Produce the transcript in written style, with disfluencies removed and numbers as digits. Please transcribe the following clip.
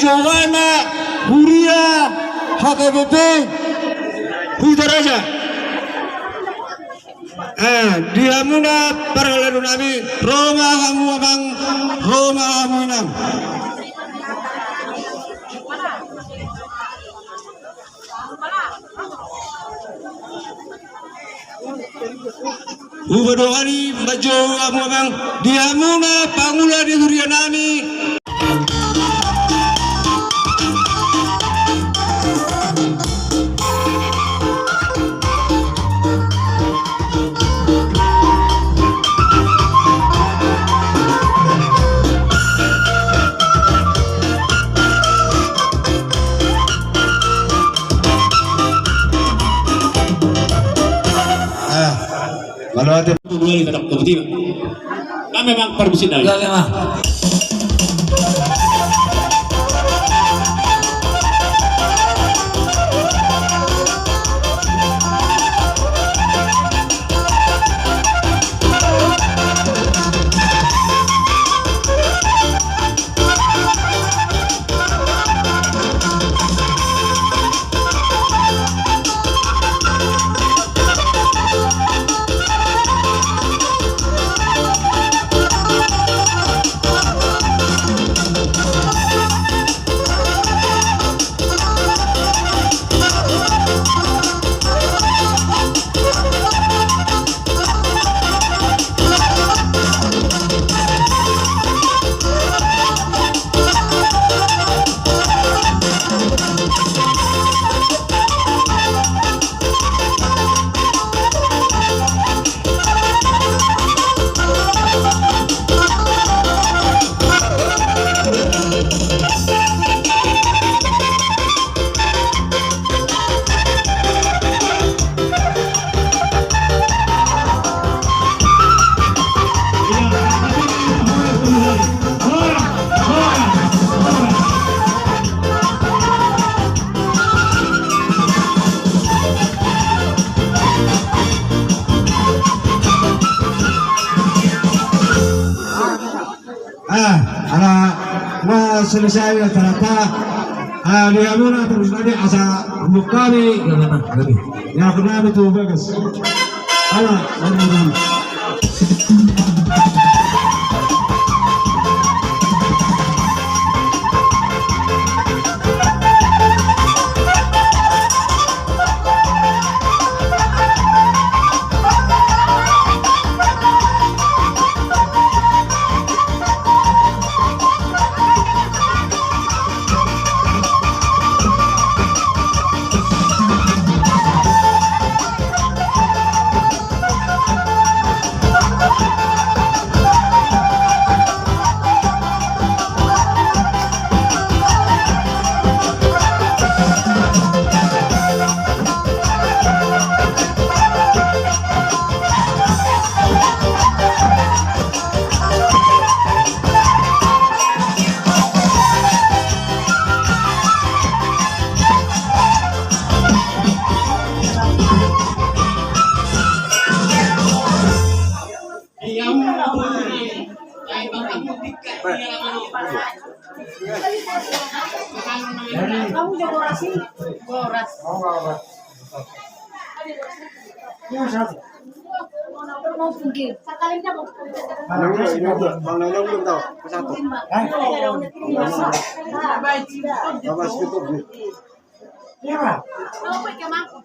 Jowana Huria HKBP Hudaraja. Dia muna para lalu nabi Roma kamu abang Roma kamu enam. Ubadokani baju kamu abang dia muna pangula di Hurianami. Kalau ada dulu kita tiba-tiba. Kami memang permisi dari. Ya, mah. selesai rata-rata dia muna terus nanti asa bukami ya kenapa itu bagus ala Kamu dekorasi boras. Mau pergi. Sekalinya mau. Bang Nonong belum tahu ke satu. Bawas tutup nih. Iya, Pak. Mau pakai mangkok.